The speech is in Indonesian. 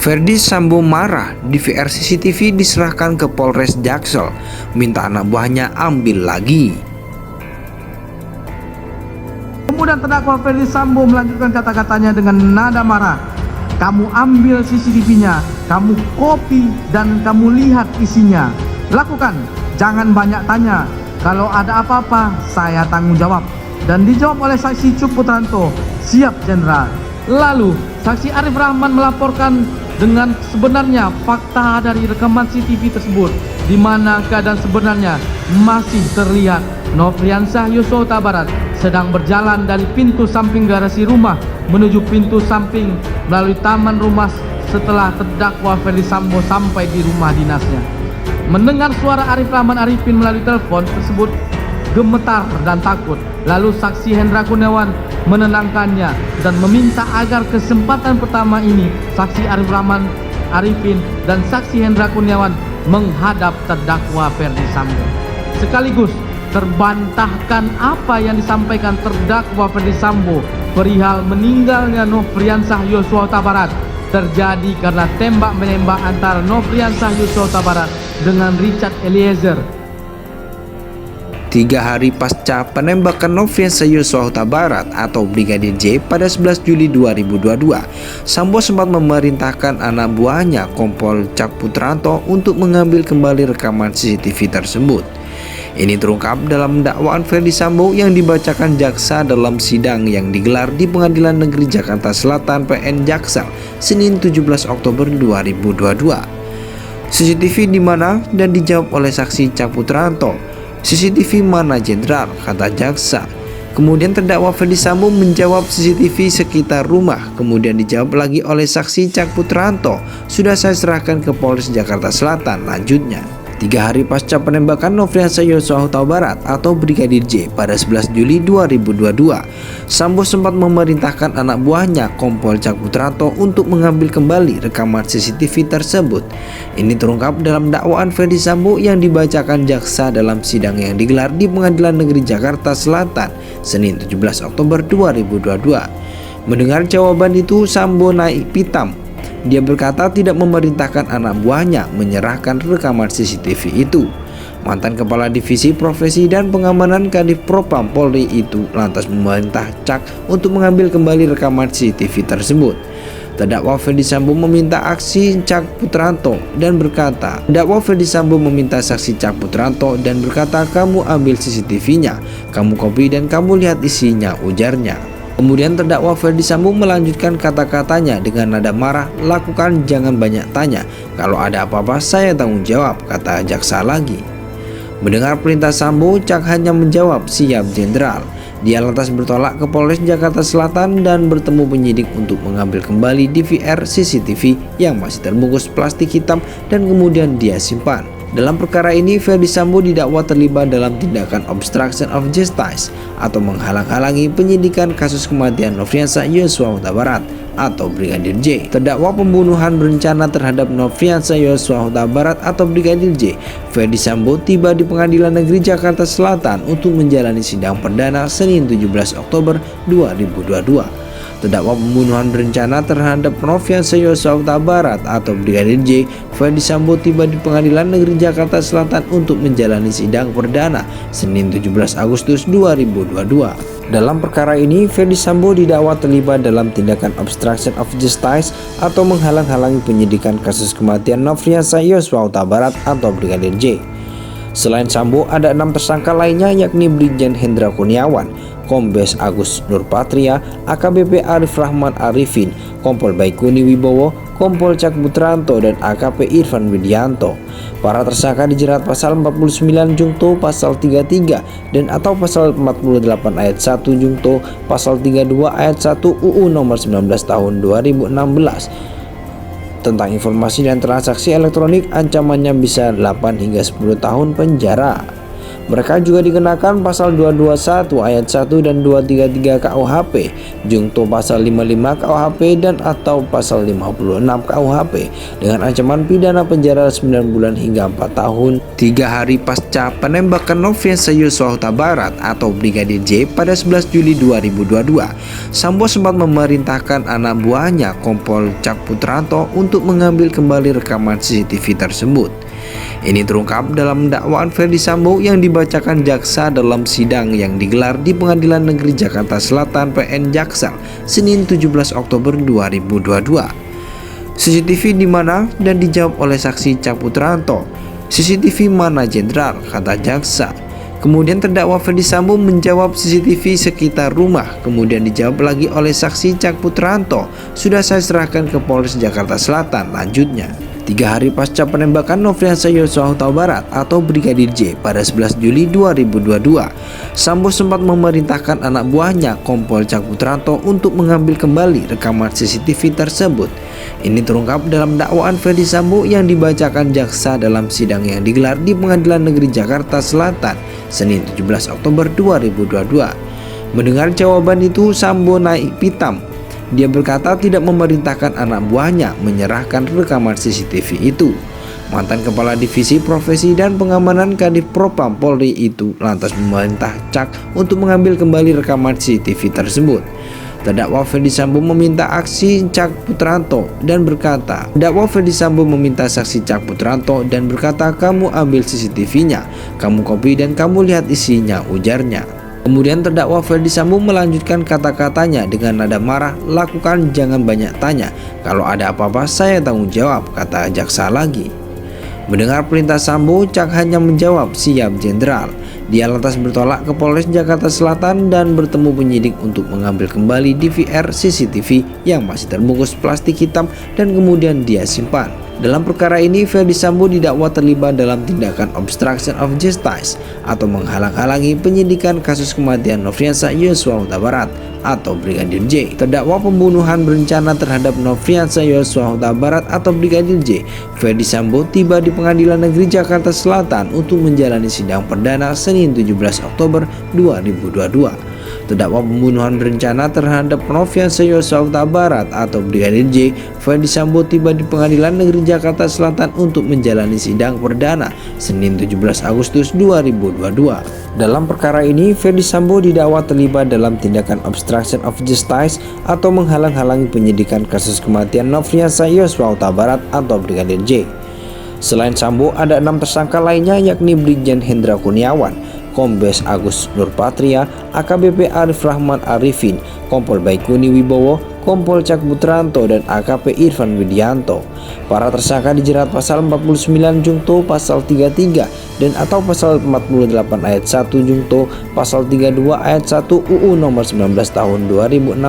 Ferdi Sambo marah, DVR CCTV diserahkan ke Polres Jaksel, minta anak buahnya ambil lagi. Kemudian terdakwa Ferdi Sambo melanjutkan kata-katanya dengan nada marah. Kamu ambil CCTV-nya, kamu copy dan kamu lihat isinya. Lakukan, jangan banyak tanya. Kalau ada apa-apa, saya tanggung jawab. Dan dijawab oleh saksi Cuk Putranto, siap Jenderal. Lalu, saksi Arif Rahman melaporkan dengan sebenarnya fakta dari rekaman CCTV tersebut, di mana keadaan sebenarnya masih terlihat Nofriansah Yosua Huta Barat sedang berjalan dari pintu samping garasi rumah menuju pintu samping melalui taman rumah setelah terdakwa Ferdi Sambo sampai di rumah dinasnya. Mendengar suara Arif Rahman Arifin melalui telepon tersebut, gemetar dan takut. Lalu saksi Hendra Kurniawan menenangkannya dan meminta agar kesempatan pertama ini saksi Arif Rahman Arifin dan saksi Hendra Kurniawan menghadap terdakwa Ferdi Sambo. Sekaligus terbantahkan apa yang disampaikan terdakwa Ferdi Sambo perihal meninggalnya Nofriansah Yosua Huta Barat terjadi karena tembak-menembak antara Nofriansah Yosua Huta Barat dengan Richard Eliezer. 3 hari pasca penembakan Nofriansah Yosua Huta Barat atau Brigadir J pada 11 Juli 2022, Sambo sempat memerintahkan anak buahnya Kompol Cak Putranto untuk mengambil kembali rekaman CCTV tersebut. Ini terungkap dalam dakwaan Ferdi Sambo yang dibacakan jaksa dalam sidang yang digelar di Pengadilan Negeri Jakarta Selatan PN Jaksel, Senin 17 Oktober 2022. CCTV di mana dan dijawab oleh saksi Cak Putranto. CCTV mana Jenderal, kata jaksa. Kemudian terdakwa Ferdi Sambo menjawab CCTV sekitar rumah. Kemudian dijawab lagi oleh saksi Cak Putranto. Sudah saya serahkan ke Polres Jakarta Selatan, lanjutnya. 3 hari pasca penembakan Nofriansah Yosua Huta Barat atau Brigadir J pada 11 Juli 2022, Sambo sempat memerintahkan anak buahnya Kompol Cak Putranto untuk mengambil kembali rekaman CCTV tersebut. Ini terungkap dalam dakwaan Ferdi Sambo yang dibacakan jaksa dalam sidang yang digelar di Pengadilan Negeri Jakarta Selatan, Senin 17 Oktober 2022. Mendengar jawaban itu, Sambo naik pitam. Dia berkata tidak memerintahkan anak buahnya menyerahkan rekaman CCTV itu. Mantan Kepala Divisi Profesi dan Pengamanan Kadif Propam Polri itu lantas memerintah Cak untuk mengambil kembali rekaman CCTV tersebut. Terdakwa Ferdi Sambo meminta aksi Cak Putranto dan berkata, saksi Cak Putranto dan berkata, kamu ambil CCTV-nya, kamu copy dan kamu lihat isinya, ujarnya. Kemudian terdakwa Ferdi Sambo melanjutkan kata-katanya dengan nada marah, lakukan jangan banyak tanya, kalau ada apa-apa saya tanggung jawab, kata jaksa lagi. Mendengar perintah Sambo, Cak hanya menjawab siap Jenderal. Dia lantas bertolak ke Polres Jakarta Selatan dan bertemu penyidik untuk mengambil kembali DVR CCTV yang masih terbungkus plastik hitam dan kemudian dia simpan. Dalam perkara ini, Ferdi Sambo didakwa terlibat dalam tindakan obstruction of justice atau menghalang-halangi penyidikan kasus kematian Nofriansah Yosua Huta Barat atau Brigadir J. Terdakwa pembunuhan berencana terhadap Nofriansah Yosua Huta Barat atau Brigadir J, Ferdi Sambo tiba di Pengadilan Negeri Jakarta Selatan untuk menjalani sidang perdana Senin 17 Oktober 2022. Terdakwa pembunuhan berencana terhadap Nofriansah Yosua Huta Barat atau Brigadir J, Ferdi Sambo tiba di Pengadilan Negeri Jakarta Selatan untuk menjalani sidang perdana Senin 17 Agustus 2022. Dalam perkara ini, Ferdi Sambo didakwa terlibat dalam tindakan obstruction of justice atau menghalang-halangi penyidikan kasus kematian Nofriansah Yosua Huta Barat atau Brigadir J. Selain Sambo, ada 6 tersangka lainnya yakni Brigjen Hendra Kurniawan, Kombes Agus Nurpatria, AKBP Arif Rahman Arifin, Kompol Baikuni Wibowo, Kompol Cak Putranto, dan AKP Irfan Widianto. Para tersangka dijerat pasal 49 Jungto, pasal 33 dan atau pasal 48 ayat 1 Jungto, pasal 32 ayat 1 UU nomor 19 tahun 2016 tentang informasi dan transaksi elektronik, ancamannya bisa 8 hingga 10 tahun penjara. Mereka juga dikenakan pasal 221 ayat 1 dan 233 KUHP, junto pasal 55 KUHP dan atau pasal 56 KUHP dengan ancaman pidana penjara 9 bulan hingga 4 tahun. 3 hari pasca penembakan Nofriansah Yosua Huta Barat atau Brigadir J pada 11 Juli 2022, Sambo sempat memerintahkan anak buahnya Kompol Cak Putranto untuk mengambil kembali rekaman CCTV tersebut. Ini terungkap dalam dakwaan Ferdy Sambo yang dibacakan jaksa dalam sidang yang digelar di Pengadilan Negeri Jakarta Selatan PN Jaksel Senin 17 Oktober 2022. CCTV di mana dan dijawab oleh saksi Cak Putranto. CCTV mana jenderal, kata jaksa. Kemudian terdakwa Ferdy Sambo menjawab CCTV sekitar rumah. Kemudian dijawab lagi oleh saksi Cak Putranto. Sudah saya serahkan ke Polres Jakarta Selatan, lanjutnya. 3 hari pasca penembakan Nofriansah Yosua Huta Barat atau Brigadir J pada 11 Juli 2022, Sambo sempat memerintahkan anak buahnya Kompol Cak Putranto untuk mengambil kembali rekaman CCTV tersebut. Ini terungkap dalam dakwaan Ferdy Sambo yang dibacakan jaksa dalam sidang yang digelar di Pengadilan Negeri Jakarta Selatan Senin 17 Oktober 2022. Mendengar jawaban itu, Sambo naik pitam. Dia berkata tidak memerintahkan anak buahnya menyerahkan rekaman CCTV itu. Mantan Kepala Divisi Profesi dan Pengamanan Kadif Propam Polri itu lantas memerintah Cak untuk mengambil kembali rekaman CCTV tersebut. Terdakwa Ferdy Sambo meminta saksi Cak Putranto dan berkata, kamu ambil CCTV-nya, kamu copy dan kamu lihat isinya, ujarnya. Kemudian terdakwa Ferdy Sambo melanjutkan kata-katanya dengan nada marah, lakukan jangan banyak tanya, kalau ada apa-apa saya tanggung jawab, kata jaksa lagi. Mendengar perintah Sambo, Cak hanya menjawab siap jenderal. Dia lantas bertolak ke Polres Jakarta Selatan dan bertemu penyidik untuk mengambil kembali DVR CCTV yang masih terbungkus plastik hitam dan kemudian dia simpan. Dalam perkara ini, Ferdy Sambo didakwa terlibat dalam tindakan obstruction of justice atau menghalang-halangi penyidikan kasus kematian Nofriansah Yosua Huta Barat atau Brigadir J. Terdakwa pembunuhan berencana terhadap Nofriansah Yosua Huta Barat atau Brigadir J, Ferdy Sambo tiba di Pengadilan Negeri Jakarta Selatan untuk menjalani sidang perdana Senin 17 Oktober 2022. Terdakwa pembunuhan berencana terhadap Nofriansah Yosua Huta Barat atau Brigadir J, Ferdy Sambo tiba di Pengadilan Negeri Jakarta Selatan untuk menjalani sidang perdana Senin 17 Agustus 2022. Dalam perkara ini, Ferdy Sambo didakwa terlibat dalam tindakan obstruction of justice atau menghalang-halangi penyidikan kasus kematian Nofriansah Yosua Huta Barat atau Brigadir J. Selain Sambo, ada 6 tersangka lainnya yakni Brigjen Hendra Kurniawan, Kombes Agus Nurpatria, AKBP Arif Rahman Arifin, Kompol Baikuni Wibowo, Kompol Cak Putranto, dan AKP Irfan Widianto. Para tersangka dijerat pasal 49 Jungto, pasal 33 dan atau pasal 48 ayat 1 Jungto, pasal 32 ayat 1 UU nomor 19 tahun 2016.